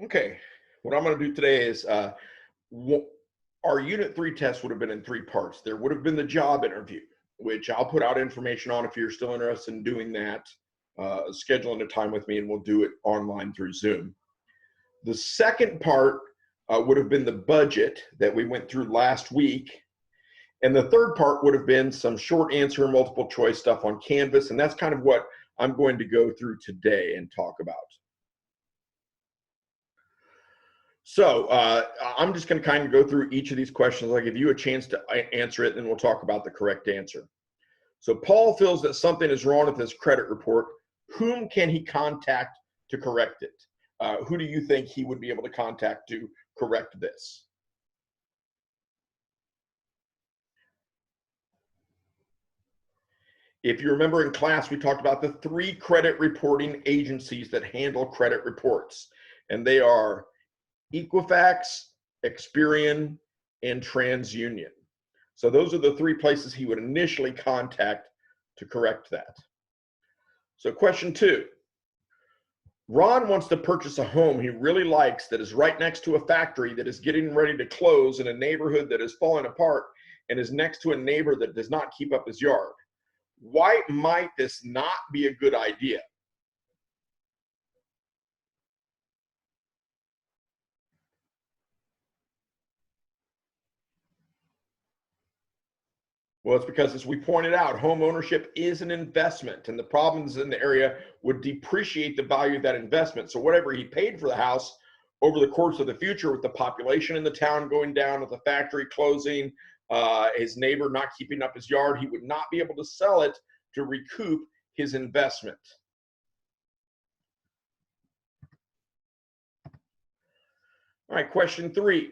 Okay, what I'm going to do today is our Unit 3 test would have been in three parts. There would have been the job interview, which I'll put out information on if you're still interested in doing that. Scheduling a time with me and we'll do it online through Zoom. The second part would have been the budget that we went through last week. And the third part would have been some short answer, multiple choice stuff on Canvas. And that's kind of what I'm going to go through today and talk about. So I'm just going to kind of go through each of these questions. I'll give you a chance to answer it, and then we'll talk about the correct answer. So Paul feels that something is wrong with his credit report. Whom can he contact to correct it? Who do you think he would be able to contact to correct this? If you remember in class, we talked about the three credit reporting agencies that handle credit reports, and they are Equifax, Experian, and TransUnion. So those are the three places he would initially contact to correct that. So question 2. Ron wants to purchase a home he really likes that is right next to a factory that is getting ready to close in a neighborhood that is falling apart and is next to a neighbor that does not keep up his yard. Why might this not be a good idea? Well, it's because, as we pointed out, home ownership is an investment, and the problems in the area would depreciate the value of that investment. So whatever he paid for the house over the course of the future, with the population in the town going down, with the factory closing, his neighbor not keeping up his yard, he would not be able to sell it to recoup his investment. All right, question 3.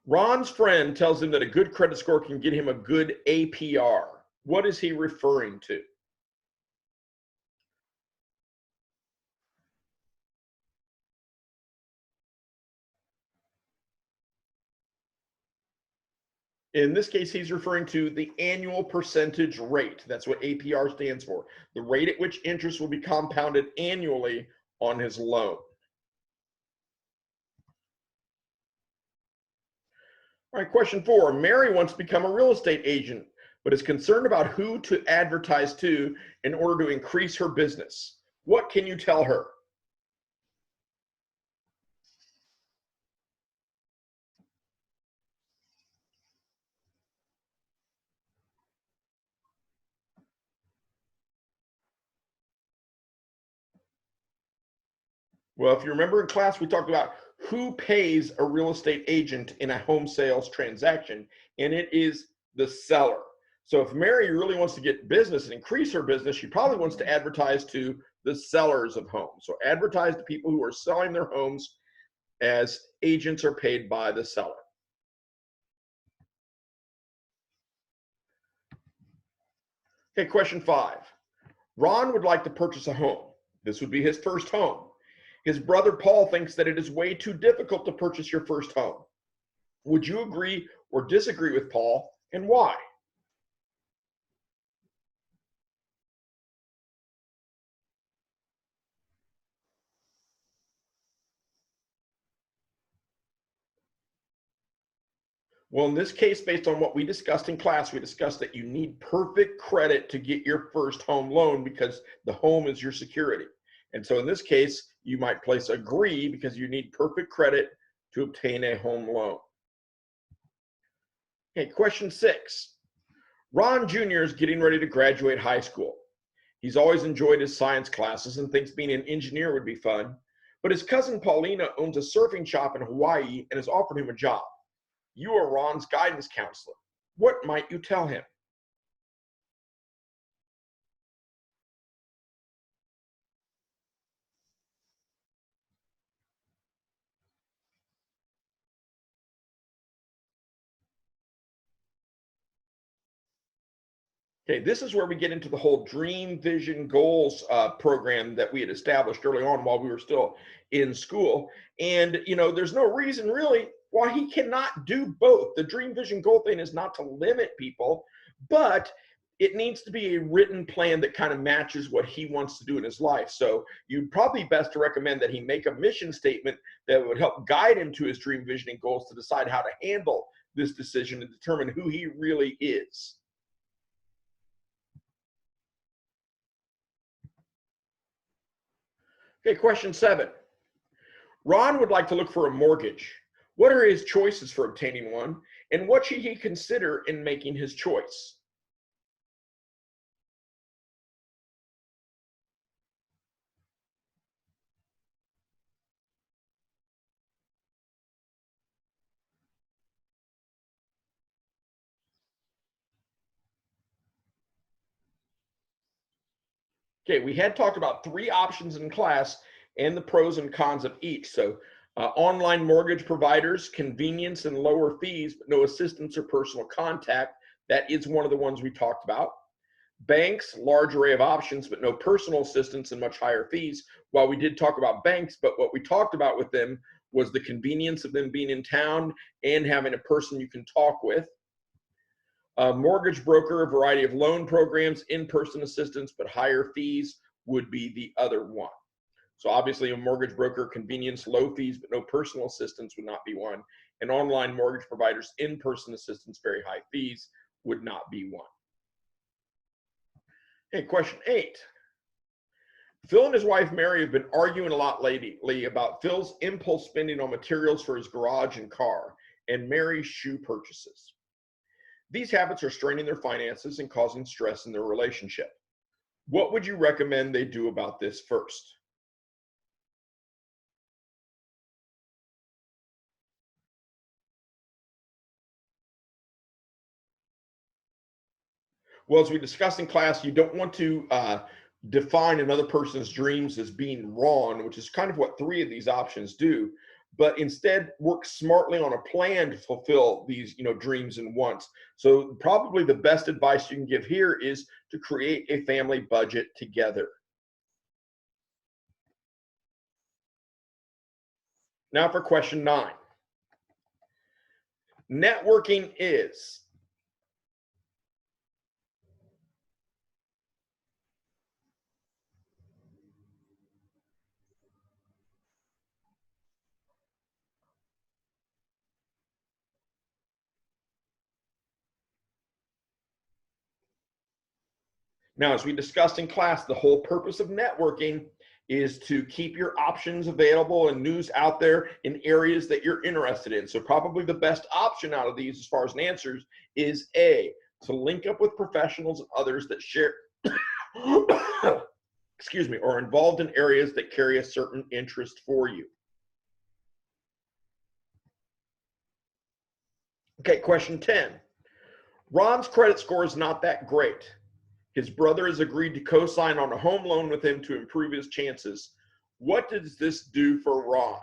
Ron's friend tells him that a good credit score can get him a good APR. What is he referring to? In this case, he's referring to the annual percentage rate. That's what APR stands for. The rate at which interest will be compounded annually on his loan. All right, question 4. Mary wants to become a real estate agent, but is concerned about who to advertise to in order to increase her business. What can you tell her? Well, if you remember in class, we talked about who pays a real estate agent in a home sales transaction, and it is the seller. So if Mary really wants to get business and increase her business, she probably wants to advertise to the sellers of homes. So advertise to people who are selling their homes, as agents are paid by the seller. Okay, question 5. Ron would like to purchase a home. This would be his first home. His brother Paul thinks that it is way too difficult to purchase your first home. Would you agree or disagree with Paul, and why? Well, in this case, based on what we discussed in class, we discussed that you need perfect credit to get your first home loan because the home is your security. And so in this case, you might place agree because you need perfect credit to obtain a home loan. Okay, question 6. Ron Jr. is getting ready to graduate high school. He's always enjoyed his science classes and thinks being an engineer would be fun. But his cousin Paulina owns a surfing shop in Hawaii and has offered him a job. You are Ron's guidance counselor. What might you tell him? Okay, this is where we get into the whole Dream Vision Goals program that we had established early on while we were still in school. And, there's no reason really why he cannot do both. The Dream Vision Goal thing is not to limit people, but it needs to be a written plan that kind of matches what he wants to do in his life. So you'd probably best to recommend that he make a mission statement that would help guide him to his dream, vision, and goals to decide how to handle this decision and determine who he really is. Okay, question 7. Ron would like to look for a mortgage. What are his choices for obtaining one, and what should he consider in making his choice? Okay, we had talked about 3 options in class and the pros and cons of each. So online mortgage providers, convenience and lower fees, but no assistance or personal contact. That is one of the ones we talked about. Banks, large array of options, but no personal assistance and much higher fees. While we did talk about banks, but what we talked about with them was the convenience of them being in town and having a person you can talk with. A mortgage broker, a variety of loan programs, in-person assistance, but higher fees would be the other one. So obviously a mortgage broker, convenience, low fees, but no personal assistance would not be one. And online mortgage providers, in-person assistance, very high fees would not be one. Okay, question 8. Phil and his wife Mary have been arguing a lot lately about Phil's impulse spending on materials for his garage and car, and Mary's shoe purchases. These habits are straining their finances and causing stress in their relationship. What would you recommend they do about this first? Well, as we discussed in class, you don't want to define another person's dreams as being wrong, which is kind of what 3 of these options do, but instead work smartly on a plan to fulfill these, dreams and wants. So probably the best advice you can give here is to create a family budget together. Now for question 9. Networking is. Now, as we discussed in class, the whole purpose of networking is to keep your options available and news out there in areas that you're interested in. So probably the best option out of these as far as an answers is A, to link up with professionals and others that share, excuse me, or involved in areas that carry a certain interest for you. Okay, question 10. Ron's credit score is not that great. His brother has agreed to co-sign on a home loan with him to improve his chances. What does this do for Ron?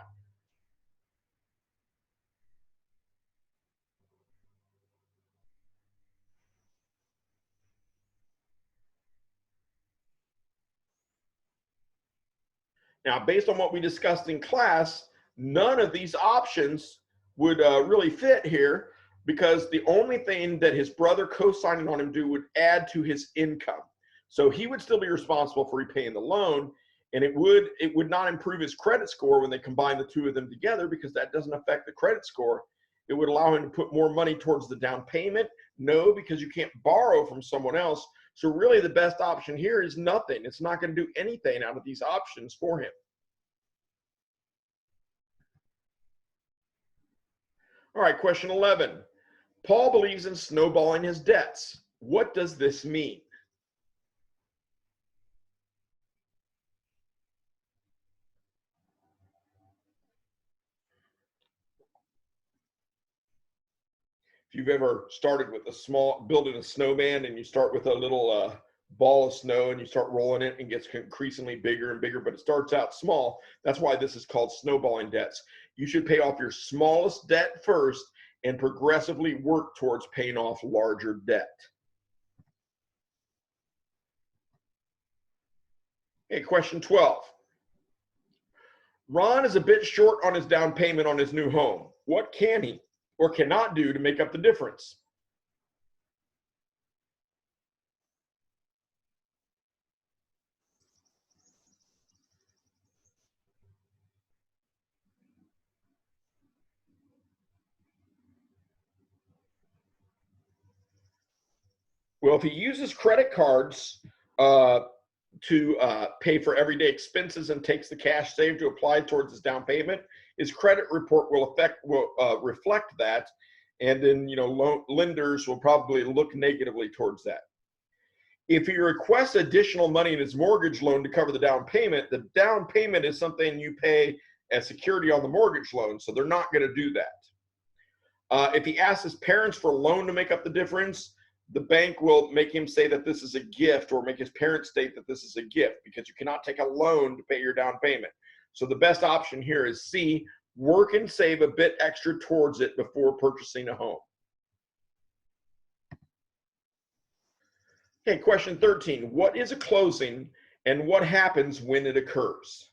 Now, based on what we discussed in class, none of these options would really fit here because the only thing that his brother co-signing on him do would add to his income. So he would still be responsible for repaying the loan, and it would not improve his credit score when they combine the 2 of them together because that doesn't affect the credit score. It would allow him to put more money towards the down payment. No, because you can't borrow from someone else. So really the best option here is nothing. It's not going to do anything out of these options for him. All right, question 11. Paul believes in snowballing his debts. What does this mean? If you've ever started with building a snowman and you start with a little ball of snow and you start rolling it and it gets increasingly bigger and bigger, but it starts out small. That's why this is called snowballing debts. You should pay off your smallest debt first and progressively work towards paying off larger debt. Okay, question 12. Ron is a bit short on his down payment on his new home. What can he or cannot do to make up the difference? Well, if he uses credit cards to pay for everyday expenses and takes the cash saved to apply towards his down payment, his credit report will reflect that, and then lenders will probably look negatively towards that. If he requests additional money in his mortgage loan to cover the down payment is something you pay as security on the mortgage loan, so they're not going to do that. If he asks his parents for a loan to make up the difference, the bank will make him say that this is a gift, or make his parents state that this is a gift, because you cannot take a loan to pay your down payment. So the best option here is C, work and save a bit extra towards it before purchasing a home. Okay, question 13. What is a closing and what happens when it occurs?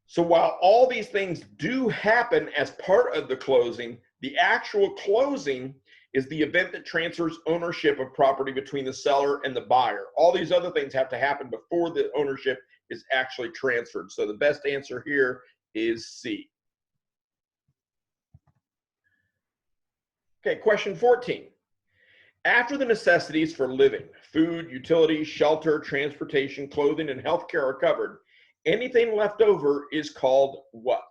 So while all these things do happen as part of the closing, the actual closing is the event that transfers ownership of property between the seller and the buyer. All these other things have to happen before the ownership is actually transferred. So the best answer here is C. Okay, question 14. After the necessities for living, food, utilities, shelter, transportation, clothing, and healthcare are covered, anything left over is called what?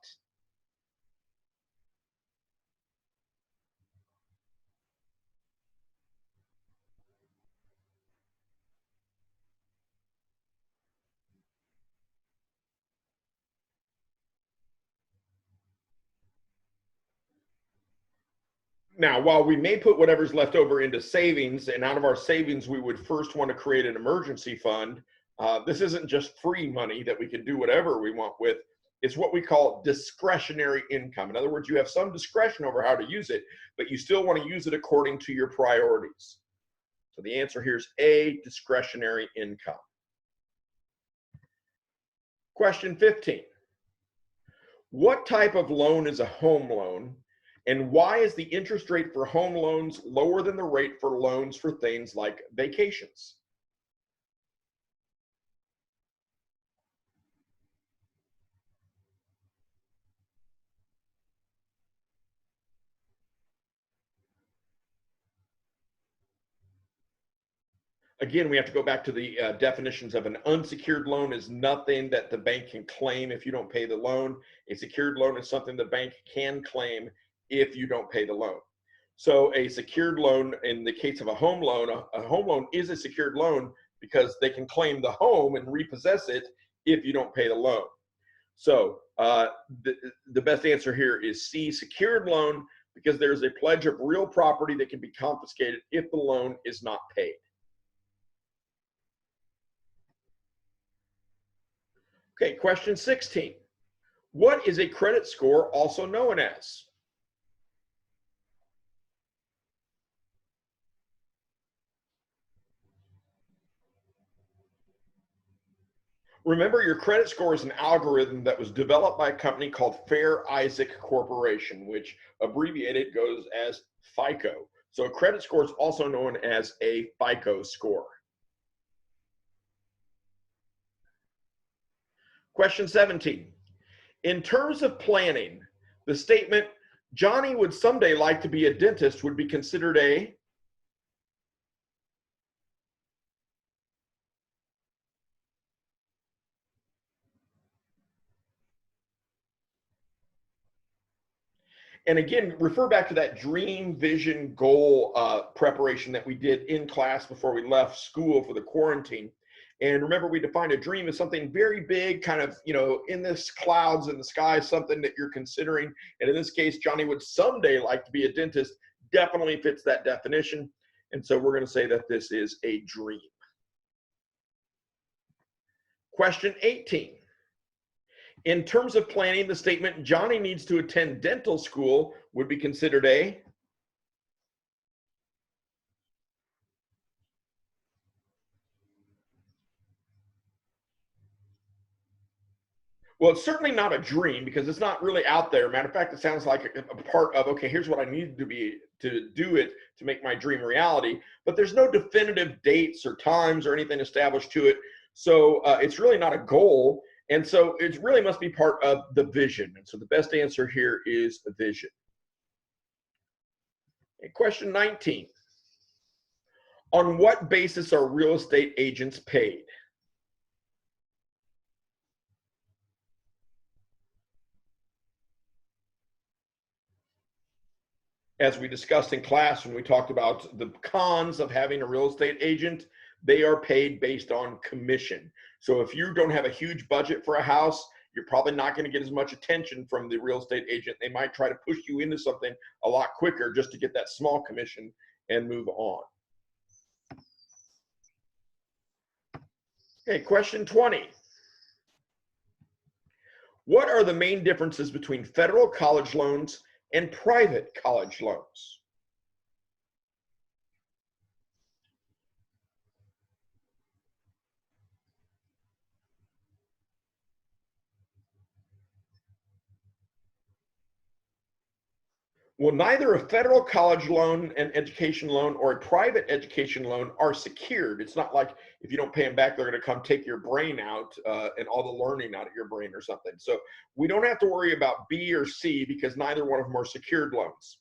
Now, while we may put whatever's left over into savings, and out of our savings, we would first want to create an emergency fund, this isn't just free money that we can do whatever we want with. It's what we call discretionary income. In other words, you have some discretion over how to use it, but you still want to use it according to your priorities. So the answer here is A, discretionary income. Question 15. What type of loan is a home loan? And why is the interest rate for home loans lower than the rate for loans for things like vacations? Again, we have to go back to the definitions of an unsecured loan is nothing that the bank can claim if you don't pay the loan. A secured loan is something the bank can claim if you don't pay the loan. So a secured loan, in the case of a home loan is a secured loan because they can claim the home and repossess it if you don't pay the loan. So the best answer here is C, secured loan, because there's a pledge of real property that can be confiscated if the loan is not paid. Okay, question 16. What is a credit score also known as? Remember, your credit score is an algorithm that was developed by a company called Fair Isaac Corporation, which abbreviated goes as FICO. So a credit score is also known as a FICO score. Question 17. In terms of planning, the statement, Johnny would someday like to be a dentist, would be considered a? And again, refer back to that dream, vision, goal preparation that we did in class before we left school for the quarantine. And remember, we defined a dream as something very big, kind of, in this clouds in the sky, something that you're considering. And in this case, Johnny would someday like to be a dentist, definitely fits that definition. And so we're going to say that this is a dream. Question 18. In terms of planning, the statement, Johnny needs to attend dental school, would be considered a? Well, it's certainly not a dream because it's not really out there. Matter of fact, it sounds like a part of, okay, here's what I need to do it to make my dream reality. But there's no definitive dates or times or anything established to it. So it's really not a goal. And so it really must be part of the vision. And so the best answer here is vision. Okay, question 19. On what basis are real estate agents paid? As we discussed in class when we talked about the cons of having a real estate agent, they are paid based on commission. So if you don't have a huge budget for a house, you're probably not going to get as much attention from the real estate agent. They might try to push you into something a lot quicker just to get that small commission and move on. Okay, question 20. What are the main differences between federal college loans and private college loans? Well, neither a federal college loan, an education loan, or a private education loan are secured. It's not like if you don't pay them back, they're going to come take your brain out and all the learning out of your brain or something. So we don't have to worry about B or C because neither one of them are secured loans.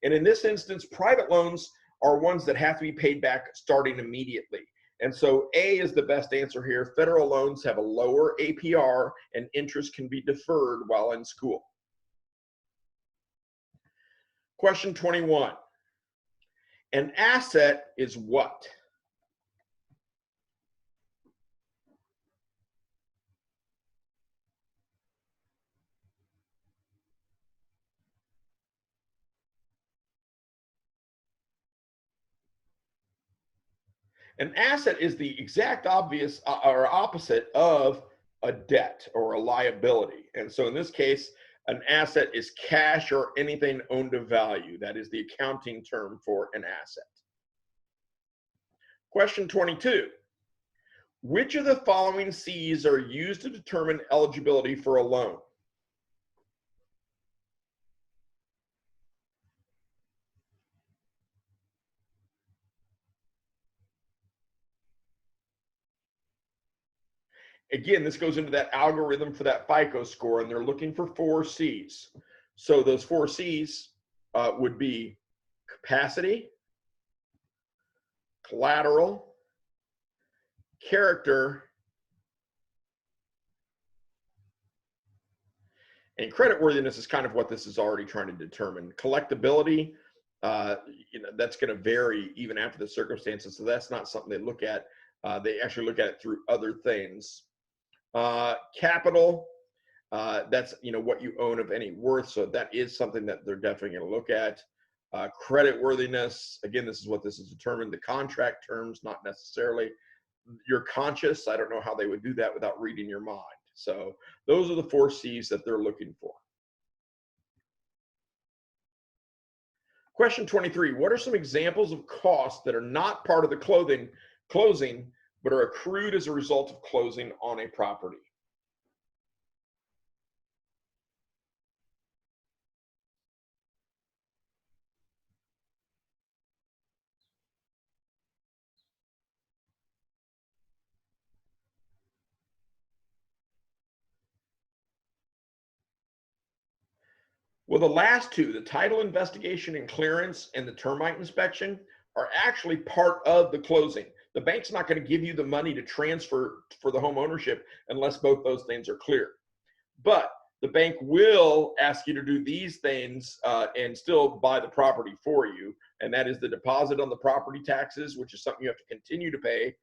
And in this instance, private loans are ones that have to be paid back starting immediately. And so A is the best answer here. Federal loans have a lower APR and interest can be deferred while in school. Question 21. An asset is what? An asset is the exact obvious or opposite of a debt or a liability. And so in this case, an asset is cash or anything owned of value. That is the accounting term for an asset. Question 22. Which of the following C's are used to determine eligibility for a loan? Again, this goes into that algorithm for that FICO score, and they're looking for 4 C's. So those 4 C's would be capacity, collateral, character, and creditworthiness is kind of what this is already trying to determine. Collectability, that's going to vary even after the circumstances, so that's not something they look at. They actually look at it through other things. Capital, that's what you own of any worth, so that is something that they're definitely going to look at. Creditworthiness, again, this is what this is determined. The contract terms, not necessarily. You're conscious. I don't know how they would do that without reading your mind. So those are the 4 C's that they're looking for. Question 23, what are some examples of costs that are not part of the closing, but are accrued as a result of closing on a property? Well, the last 2, the title investigation and clearance and the termite inspection, are actually part of the closing. The bank's not going to give you the money to transfer for the home ownership unless both those things are clear. But the bank will ask you to do these things and still buy the property for you. And that is the deposit on the property taxes, which is something you have to continue to pay,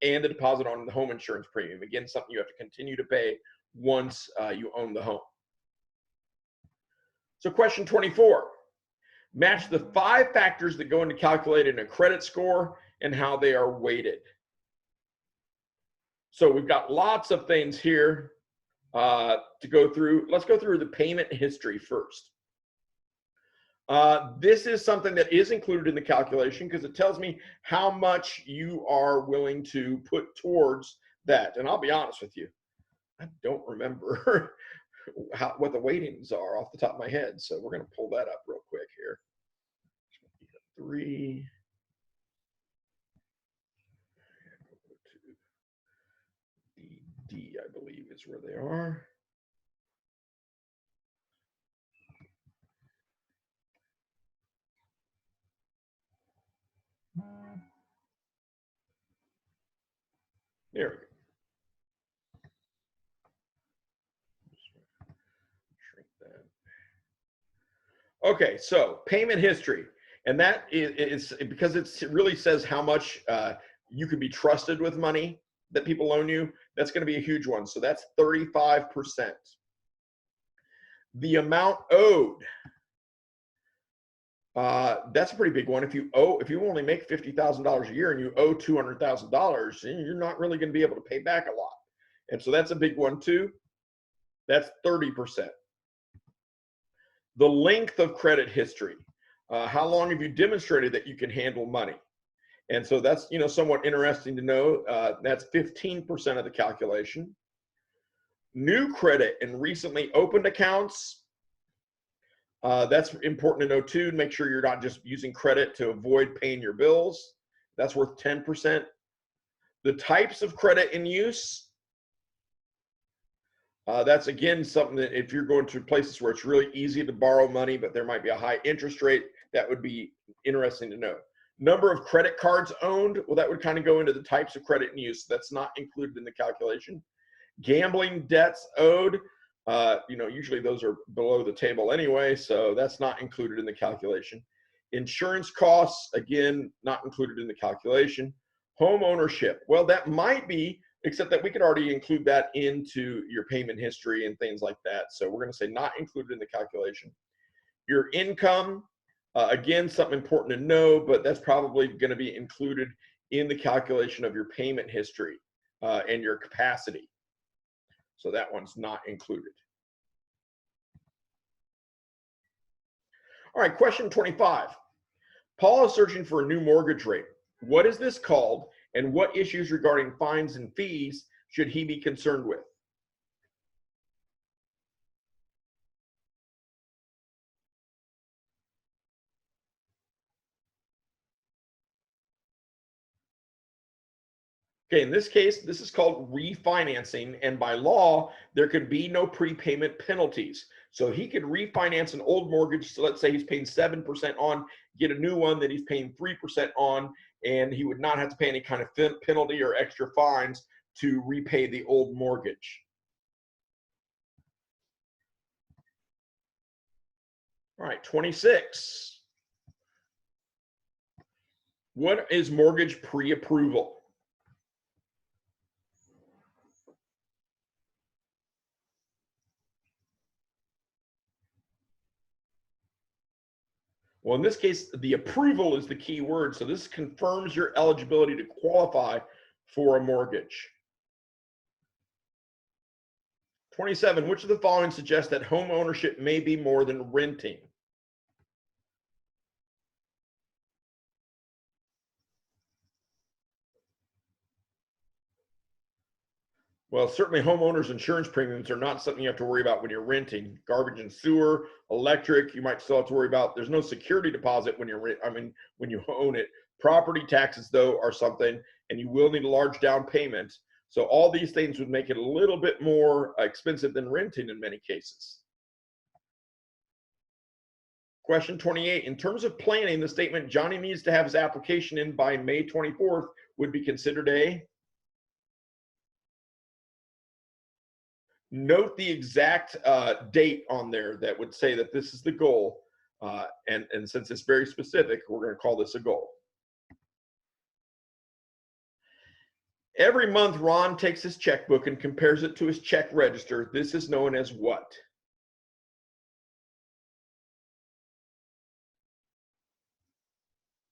and the deposit on the home insurance premium. Again, something you have to continue to pay once you own the home. So question 24, match the 5 factors that go into calculating a credit score and how they are weighted. So we've got lots of things here to go through. Let's go through the payment history first. This is something that is included in the calculation because it tells me how much you are willing to put towards that. And I'll be honest with you, I don't remember what the weightings are off the top of my head. So we're going to pull that up real quick here. 3. D, I believe, is where they are. There we go. Shrink that. Okay, so payment history. And that is because it really says how much you can be trusted with money that people loan you. That's going to be a huge one. So that's 35%. The amount owed. That's a pretty big one. If you only make $50,000 a year and you owe $200,000, you're not really going to be able to pay back a lot. And so that's a big one too. That's 30%. The length of credit history. How long have you demonstrated that you can handle money? And so that's, somewhat interesting to know. That's 15% of the calculation. New credit and recently opened accounts. That's important to know too. Make sure you're not just using credit to avoid paying your bills. That's worth 10%. The types of credit in use. That's again something that if you're going to places where it's really easy to borrow money, but there might be a high interest rate, that would be interesting to know. Number of credit cards owned. Well, that would kind of go into the types of credit in use. That's not included in the calculation. Gambling debts owed. Usually those are below the table anyway, so that's not included in the calculation. Insurance costs, again, not included in the calculation. Home ownership, well, that might be, except that we could already include that into your payment history and things like that. So we're going to say not included in the calculation. Your income, again, something important to know, but that's probably going to be included in the calculation of your payment history and your capacity. So that one's not included. All right, question 25. Paul is searching for a new mortgage rate. What is this called, and what issues regarding fines and fees should he be concerned with? Okay, in this case, this is called refinancing, and by law, there could be no prepayment penalties. So he could refinance an old mortgage. So let's say he's paying 7% on, get a new one that he's paying 3% on, and he would not have to pay any kind of penalty or extra fines to repay the old mortgage. All right, 26. What is mortgage pre-approval? Well, in this case, the approval is the key word. So this confirms your eligibility to qualify for a mortgage. 27, which of the following suggests that home ownership may be more than renting? Well, certainly homeowners insurance premiums are not something you have to worry about when you're renting. Garbage and sewer, electric, you might still have to worry about. There's no security deposit when when you own it. Property taxes, though, are something, and you will need a large down payment. So all these things would make it a little bit more expensive than renting in many cases. Question 28, in terms of planning, the statement Johnny needs to have his application in by May 24th would be considered a? Note the exact date on there that would say that this is the goal. And since it's very specific, we're going to call this a goal. Every month, Ron takes his checkbook and compares it to his check register. This is known as what?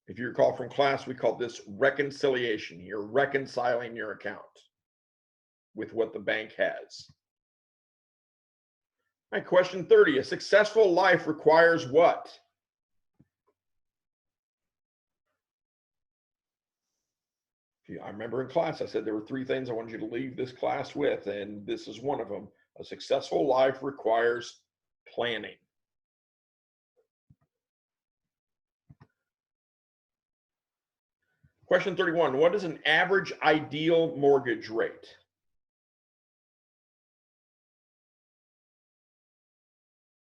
If you recall from class, we called this reconciliation. You're reconciling your account with what the bank has. All right, question 30. A successful life requires what? I remember in class, I said there were 3 things I wanted you to leave this class with, and this is one of them. A successful life requires planning. Question 31, what is an average ideal mortgage rate?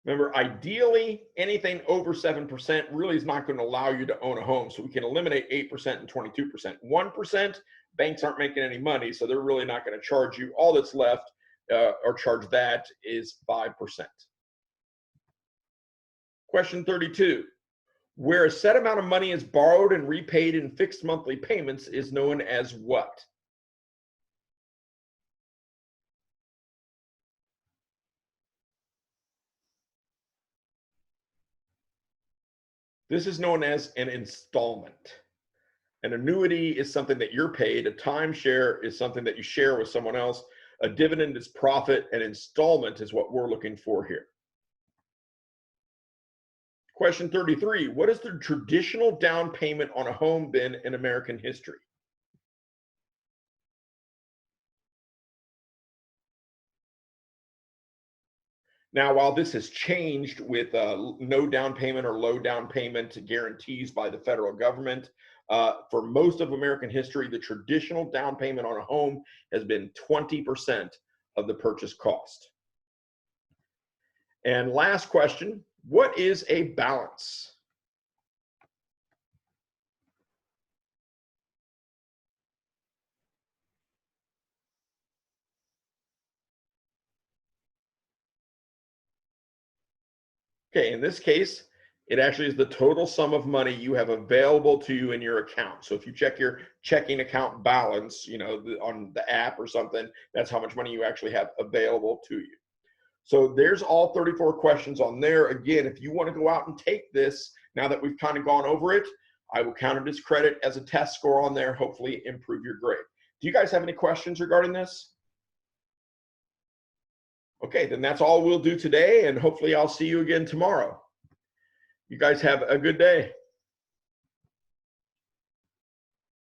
Remember, ideally, anything over 7% really is not going to allow you to own a home. So we can eliminate 8% and 22%. 1%, banks aren't making any money, so they're really not going to charge you. All that's left or charge that is 5%. Question 32, where a set amount of money is borrowed and repaid in fixed monthly payments is known as what? This is known as an installment. An annuity is something that you're paid. A timeshare is something that you share with someone else. A dividend is profit. An installment is what we're looking for here. Question 33, what is the traditional down payment on a home been in American history? Now, while this has changed with no down payment or low down payment guarantees by the federal government, for most of American history, the traditional down payment on a home has been 20% of the purchase cost. And last question, what is a balance? Okay, in this case, it actually is the total sum of money you have available to you in your account. So if you check your checking account balance, on the app or something, that's how much money you actually have available to you. So there's all 34 questions on there. Again, if you want to go out and take this, now that we've kind of gone over it, I will count it as credit as a test score on there, hopefully improve your grade. Do you guys have any questions regarding this? Okay, then that's all we'll do today, and hopefully I'll see you again tomorrow. You guys have a good day.